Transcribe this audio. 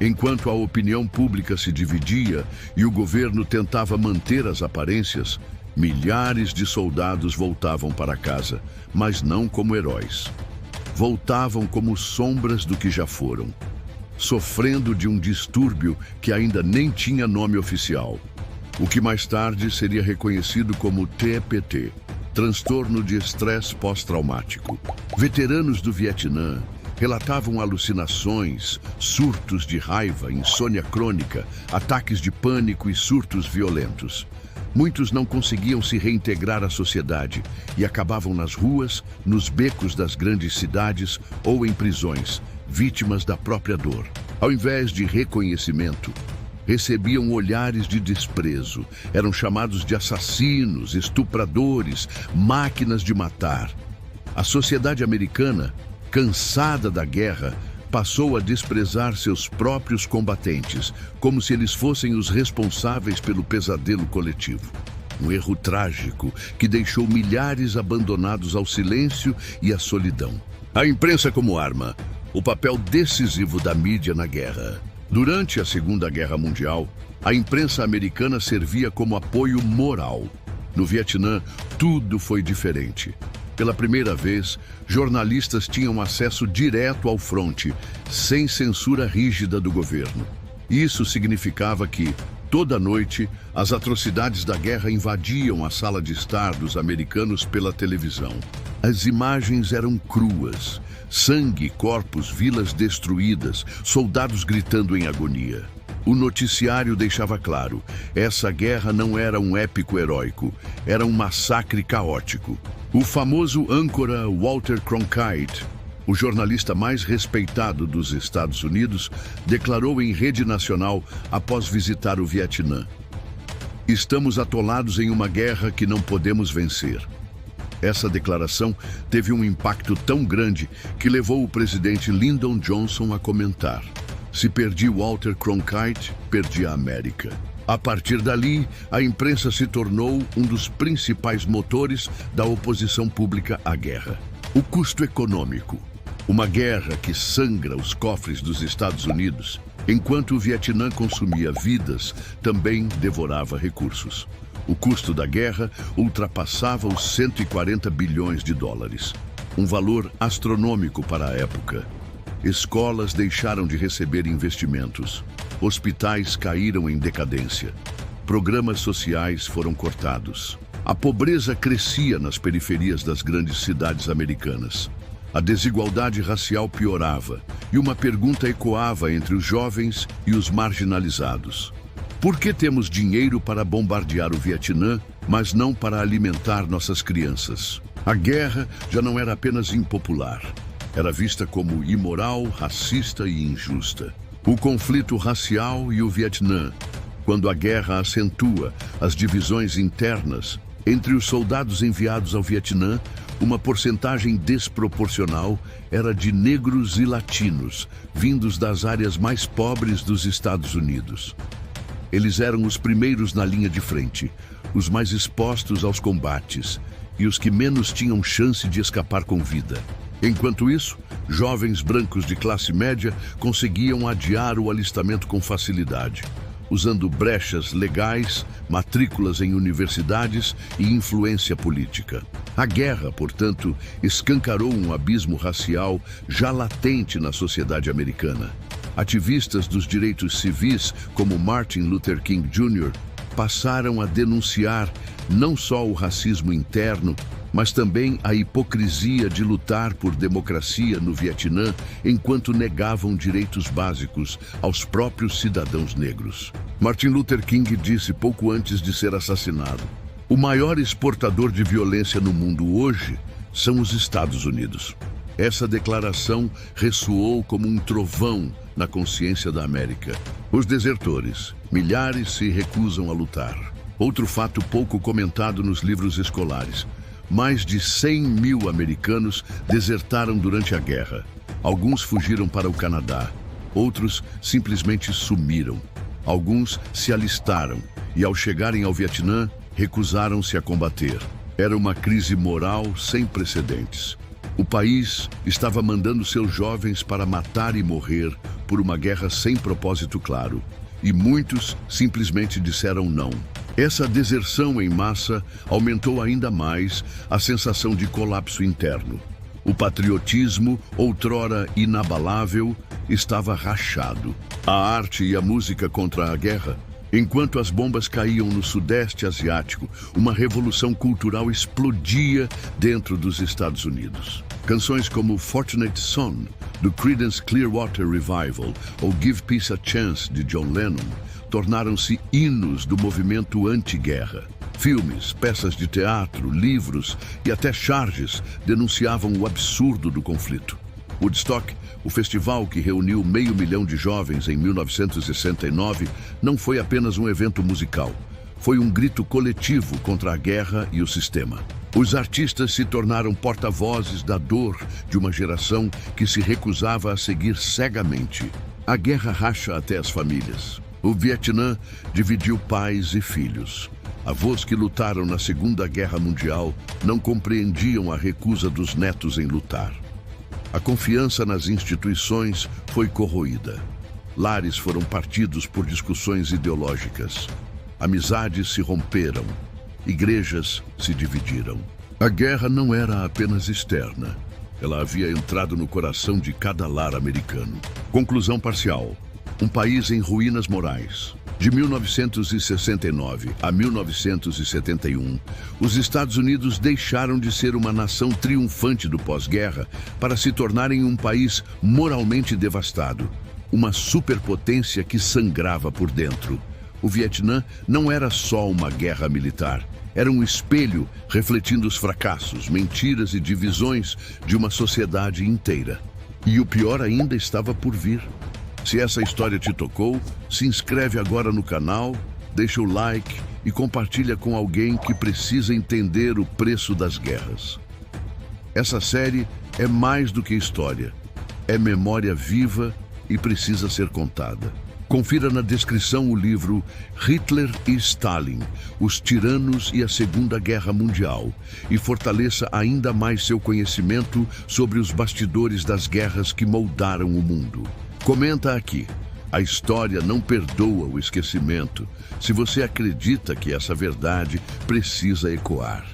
Enquanto a opinião pública se dividia e o governo tentava manter as aparências, milhares de soldados voltavam para casa, mas não como heróis. Voltavam como sombras do que já foram, sofrendo de um distúrbio que ainda nem tinha nome oficial, o que mais tarde seria reconhecido como TPT, transtorno de estresse pós-traumático. Veteranos do Vietnã relatavam alucinações, surtos de raiva, insônia crônica, ataques de pânico e surtos violentos. Muitos não conseguiam se reintegrar à sociedade e acabavam nas ruas, nos becos das grandes cidades ou em prisões, vítimas da própria dor. Ao invés de reconhecimento, recebiam olhares de desprezo, eram chamados de assassinos, estupradores, máquinas de matar. A sociedade americana, cansada da guerra, passou a desprezar seus próprios combatentes, como se eles fossem os responsáveis pelo pesadelo coletivo. Um erro trágico que deixou milhares abandonados ao silêncio e à solidão. A imprensa como arma, o papel decisivo da mídia na guerra. Durante a Segunda Guerra Mundial, a imprensa americana servia como apoio moral. No Vietnã, tudo foi diferente. Pela primeira vez, jornalistas tinham acesso direto ao fronte, sem censura rígida do governo. Isso significava que, toda noite, as atrocidades da guerra invadiam a sala de estar dos americanos pela televisão. As imagens eram cruas: sangue, corpos, vilas destruídas, soldados gritando em agonia. O noticiário deixava claro: essa guerra não era um épico heróico, era um massacre caótico. O famoso âncora Walter Cronkite, o jornalista mais respeitado dos Estados Unidos, declarou em rede nacional após visitar o Vietnã: "Estamos atolados em uma guerra que não podemos vencer." Essa declaração teve um impacto tão grande que levou o presidente Lyndon Johnson a comentar: "Se perdi Walter Cronkite, perdi a América." A partir dali, a imprensa se tornou um dos principais motores da oposição pública à guerra. O custo econômico. Uma guerra que sangra os cofres dos Estados Unidos, enquanto o Vietnã consumia vidas, também devorava recursos. O custo da guerra ultrapassava os 140 bilhões de dólares, um valor astronômico para a época. Escolas deixaram de receber investimentos. Hospitais caíram em decadência. Programas sociais foram cortados. A pobreza crescia nas periferias das grandes cidades americanas. A desigualdade racial piorava e uma pergunta ecoava entre os jovens e os marginalizados: por que temos dinheiro para bombardear o Vietnã, mas não para alimentar nossas crianças? A guerra já não era apenas impopular. Era vista como imoral, racista e injusta. O conflito racial e o Vietnã, quando a guerra acentua as divisões internas entre os soldados enviados ao Vietnã, uma porcentagem desproporcional era de negros e latinos, vindos das áreas mais pobres dos Estados Unidos. Eles eram os primeiros na linha de frente, os mais expostos aos combates e os que menos tinham chance de escapar com vida. Enquanto isso, jovens brancos de classe média conseguiam adiar o alistamento com facilidade, usando brechas legais, matrículas em universidades e influência política. A guerra, portanto, escancarou um abismo racial já latente na sociedade americana. Ativistas dos direitos civis, como Martin Luther King Jr., passaram a denunciar não só o racismo interno, mas também a hipocrisia de lutar por democracia no Vietnã enquanto negavam direitos básicos aos próprios cidadãos negros. Martin Luther King disse pouco antes de ser assassinado: "O maior exportador de violência no mundo hoje são os Estados Unidos." Essa declaração ressoou como um trovão na consciência da América. Os desertores, milhares, se recusam a lutar. Outro fato pouco comentado nos livros escolares: mais de 100 mil americanos desertaram durante a guerra. Alguns fugiram para o Canadá, outros simplesmente sumiram. Alguns se alistaram e, ao chegarem ao Vietnã, recusaram-se a combater. Era uma crise moral sem precedentes. O país estava mandando seus jovens para matar e morrer por uma guerra sem propósito claro, e muitos simplesmente disseram não. Essa deserção em massa aumentou ainda mais a sensação de colapso interno. O patriotismo, outrora inabalável, estava rachado. A arte e a música contra a guerra. Enquanto as bombas caíam no Sudeste Asiático, uma revolução cultural explodia dentro dos Estados Unidos. Canções como Fortunate Son, do Creedence Clearwater Revival, ou Give Peace a Chance, de John Lennon, tornaram-se hinos do movimento anti-guerra. Filmes, peças de teatro, livros e até charges denunciavam o absurdo do conflito. Woodstock, o festival que reuniu 500 mil de jovens em 1969, não foi apenas um evento musical. Foi um grito coletivo contra a guerra e o sistema. Os artistas se tornaram porta-vozes da dor de uma geração que se recusava a seguir cegamente. A guerra racha até as famílias. O Vietnã dividiu pais e filhos. Avós que lutaram na Segunda Guerra Mundial não compreendiam a recusa dos netos em lutar. A confiança nas instituições foi corroída. Lares foram partidos por discussões ideológicas. Amizades se romperam. Igrejas se dividiram. A guerra não era apenas externa. Ela havia entrado no coração de cada lar americano. Conclusão parcial. Um país em ruínas morais. De 1969 a 1971, os Estados Unidos deixaram de ser uma nação triunfante do pós-guerra para se tornarem um país moralmente devastado, uma superpotência que sangrava por dentro. O Vietnã não era só uma guerra militar, era um espelho refletindo os fracassos, mentiras e divisões de uma sociedade inteira. E o pior ainda estava por vir. Se essa história te tocou, se inscreve agora no canal, deixa o like e compartilha com alguém que precisa entender o preço das guerras. Essa série é mais do que história, é memória viva e precisa ser contada. Confira na descrição o livro Hitler e Stalin, Os Tiranos e a Segunda Guerra Mundial, e fortaleça ainda mais seu conhecimento sobre os bastidores das guerras que moldaram o mundo. Comenta aqui. A história não perdoa o esquecimento, se você acredita que essa verdade precisa ecoar.